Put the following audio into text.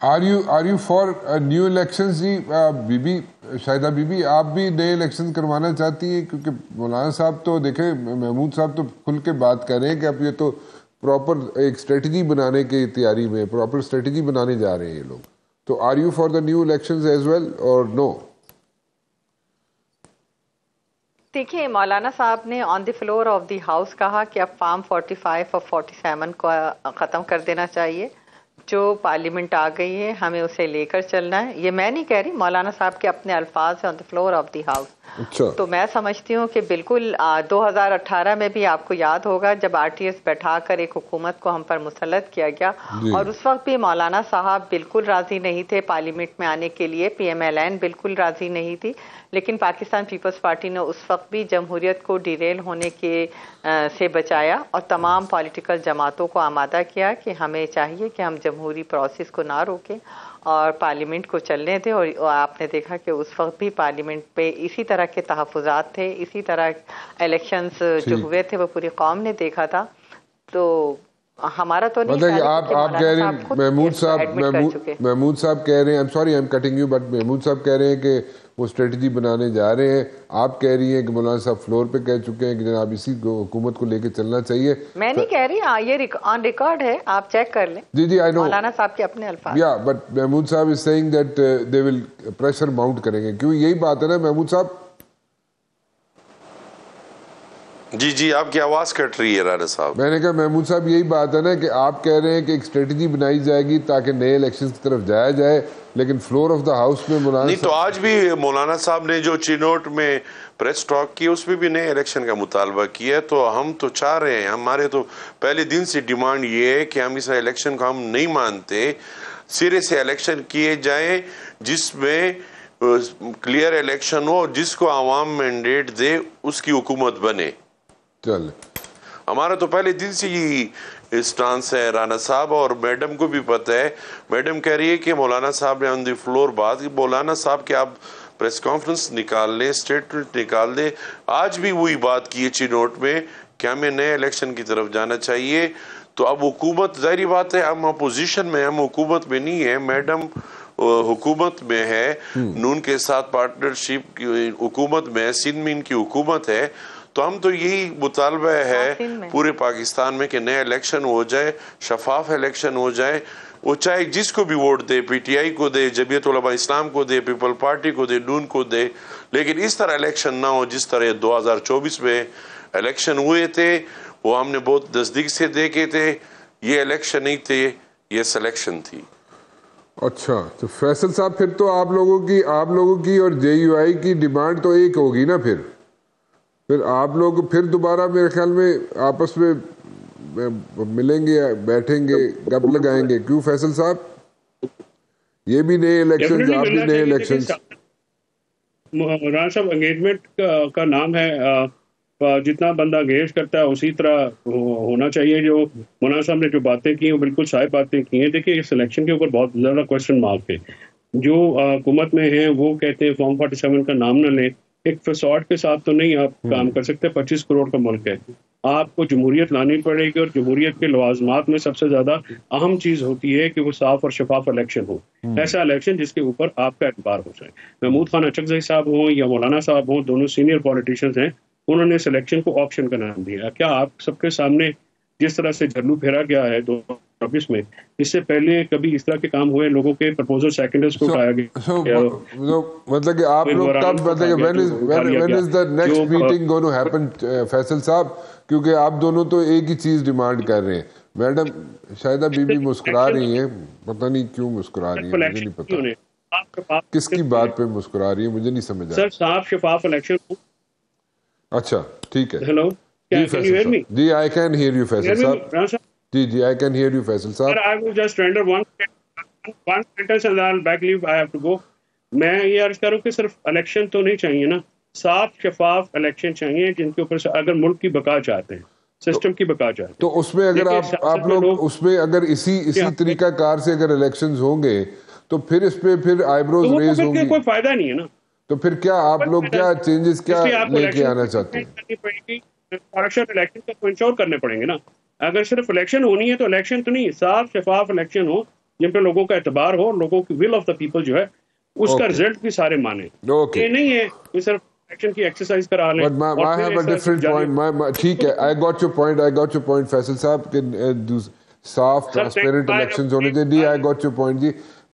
Are you for new elections جی؟ بی بی شاہدہ بی بی آپ بھی نئے الیکشن کروانا چاہتی ہیں؟ کیونکہ مولانا صاحب تو دیکھیں محمود صاحب تو کھل کے بات کر رہے ہیں کہ اب یہ تو پراپر ایک اسٹریٹجی بنانے کی تیاری میں پراپر اسٹریٹجی بنانے جا رہے ہیں یہ لوگ. تو are you for the new elections as well or no? دیکھیے مولانا صاحب نے on the floor of the house کہا کہ اب فارم 45 اور 47 کو ختم کر دینا چاہیے. جو پارلیمنٹ آ گئی ہے ہمیں اسے لے کر چلنا ہے. یہ میں نہیں کہہ رہی، مولانا صاحب کے اپنے الفاظ ہیں آن the floor of the house. اچھا تو میں سمجھتی ہوں کہ بالکل 2018 میں بھی آپ کو یاد ہوگا جب آر ٹی ایس بیٹھا کر ایک حکومت کو ہم پر مسلط کیا گیا، جی اور اس وقت بھی مولانا صاحب بالکل راضی نہیں تھے پارلیمنٹ میں آنے کے لیے. پی ایم ایل این بالکل راضی نہیں تھی، لیکن پاکستان پیپلز پارٹی نے اس وقت بھی جمہوریت کو ڈیریل ہونے کے سے بچایا اور تمام پولیٹیکل جماعتوں کو آمادہ کیا کہ ہمیں چاہیے کہ ہم جمہوری پروسیس کو نہ روکیں اور پارلیمنٹ کو چلنے دیں. اور آپ نے دیکھا کہ اس وقت بھی پارلیمنٹ پہ اسی طرح کے تحفظات تھے، اسی طرح الیکشنز جو ٹھیک. ہوئے تھے وہ پوری قوم نے دیکھا تھا. تو ہمارا تو نہیں مطلب کہ خیال ہے آپ کیونکہ کہہ مولانا رہے صاحب ہیں خود محمود اس کو صاحب ایڈمٹ کر چکے. محمود صاحب کہہ رہے ہیں I'm sorry I'm cutting you but Mahmood صاحب کہہ رہے ہیں کہ وہ اسٹریٹجی بنانے جا رہے ہیں. آپ کہہ رہی ہیں کہ مولانا صاحب فلور پہ کہہ چکے ہیں کہ جناب اسی حکومت کو لے کے چلنا چاہیے. میں نہیں کہہ رہی، یہ آن ریکارڈ ہے، آپ چیک کر لیں. جی جی آئی نو مولانا صاحب کے اپنے الفاظ. یا بٹ محمود صاحب is seeing that they will pressure mount کریں گے. کیوں یہی بات ہے نا محمود صاحب؟ جی جی آپ کی آواز کٹ رہی ہے رانا صاحب. میں نے کہا محمود صاحب یہی بات ہے نا کہ آپ کہہ رہے ہیں کہ ایک اسٹریٹجی بنائی جائے گی تاکہ نئے الیکشن کی طرف جایا جائے، لیکن فلور آف دا ہاؤس میں مولانا نہیں تو آج بھی مولانا صاحب نے جو چینوٹ میں پریس ٹاک کی اس میں بھی نئے الیکشن کا مطالبہ کیا ہے. تو ہم تو چاہ رہے ہیں، ہمارے تو پہلے دن سے ڈیمانڈ یہ ہے کہ ہم اس الیکشن کو ہم نہیں مانتے. سرے سے الیکشن کیے جائیں جس میں کلیئر الیکشن ہو، جس کو عوام مینڈیٹ دے اس کی حکومت بنے. چل ہمارا تو پہلے دن سے یہی اسٹانس ہے رانا صاحب، اور میڈم کو بھی پتہ ہے. میڈم کہہ رہی ہے کہ مولانا صاحب نے آن دی فلور بات کی. مولانا صاحب کہ آپ پریس کانفرنس نکال لیں، اسٹیٹمنٹ نکال دیں. آج بھی وہی بات کی ہے چینوٹ میں کہ ہمیں نئے الیکشن کی طرف جانا چاہیے. تو اب حکومت ظاہری بات ہے ہم اپوزیشن میں، ہم حکومت میں نہیں ہیں. میڈم حکومت میں ہے، نون کے ساتھ پارٹنرشپ کی حکومت میں ہے، سندھ میں ان کی حکومت ہے. تو ہم تو یہی مطالبہ ہے پورے پاکستان میں کہ نئے الیکشن ہو جائے، شفاف الیکشن ہو جائے. وہ چاہے جس کو بھی vote they, P T I کو دے، جمعیت علماء اسلام کو دے، پیپل پارٹی کو دے، نون کو دے، لیکن اس طرح الیکشن نہ ہو جس طرح 2024 میں الیکشن ہوئے تھے. وہ ہم نے بہت نزدیک سے دیکھے تھے. یہ الیکشن نہیں تھے، یہ سلیکشن تھی. اچھا تو فیصل صاحب پھر تو آپ لوگوں کی اور جے یو آئی کی ڈیمانڈ تو ایک ہوگی نا. پھر آپ لوگ پھر دوبارہ میرے خیال میں آپس میں ملیں گے، بیٹھیں گے، گپ لگائیں گے. کیوں فیصل صاحب؟ یہ بھی نئے الیکشنز، آپ بھی نئے الیکشنز. مولانا صاحب انگیجمنٹ کا نام ہے، جتنا بندہ انگیج کرتا ہے اسی طرح ہونا چاہیے. جو مولانا صاحب نے جو باتیں کی وہ بالکل صحیح باتیں کی ہیں. دیکھیے اس الیکشن کے اوپر بہت زیادہ کوشچن مارک ہے. جو حکومت میں ہیں وہ کہتے ہیں فارم 47 کا نام نہ لیں. ایک فساد کے ساتھ تو نہیں آپ کام کر سکتے. 25 کروڑ کا ملک ہے، آپ کو جمہوریت لانی پڑے گی، اور جمہوریت کے لوازمات میں سب سے زیادہ اہم چیز ہوتی ہے کہ وہ صاف اور شفاف الیکشن ہو. ایسا الیکشن جس کے اوپر آپ کا اعتبار ہو جائے. محمود خان اچکزئی صاحب ہوں یا مولانا صاحب ہوں، دونوں سینئر پولیٹیشینز ہیں، انہوں نے اس الیکشن کو آپشن کا نام دیا. کیا آپ سب کے سامنے جس طرح سے جھلو پھیرا گیا ہے 2024 میں، اس سے پہلے کبھی اس طرح کے کام ہوئے؟ لوگوں کے پرپوزل سیکنڈرز کو اٹھایا گیا، مطلب کہ آپ لوگ کب، مطلب when is the next meeting going to happen Faisal صاحب؟ کیونکہ آپ دونوں تو ایک ہی چیز ڈیمانڈ کر رہے ہیں. میڈم شاہدہ بی بی مسکرا رہی ہیں، پتہ نہیں کیوں مسکرا رہی ہیں، مجھے نہیں پتا کس کی بات پہ مسکرا رہی ہیں، مجھے نہیں سمجھ آ رہا. سر صاف شفاف الیکشن. اچھا ٹھیک ہے. ہیلو، جی فیصل صاحب، جی I can hear you Faisal صاحب. جی I can hear you Faisal صاحب. Sir, I will just render one sentence and I'll back leave. I have to go. میں یہ عرض کروں کہ صرف الیکشن تو نہیں چاہیے نا، صاف شفاف الیکشن چاہیے جن کے اوپر اگر ملک کی بقا چاہتے ہیں، سسٹم کی بقا چاہتے ہیں. تو اس میں اگر آپ لوگ اس میں اگر اسی طریقہ کار سے اگر الیکشنز ہوں گے تو پھر اس پہ پھر آئی بروز ریز ہوں گی. کوئی فائدہ نہیں ہے نا. تو پھر کیا آپ لوگ کیا چینجز کیا لے کے آنا چاہتے ہیں؟ الیکشن کو انشور کرنے پڑیں گے نا. اگر صرف الیکشن ہونی ہے تو الیکشن تو نہیں، صاف شفاف الیکشن ہو جن پہ لوگوں کا اعتبار ہو, لوگوں کی ول آف دا پیپل جو ہے اس کا رزلٹ بھی سارے مانے. یہ نہیں ہے کہ صرف ایکشن کی ایکسرسائز کرا لیں. But I have a different point. ٹھیک ہے, I got your point Faisal صاحب کہ صاف ٹرانسپیرنٹ الیکشنز ہونے کے لیے. I got your point G.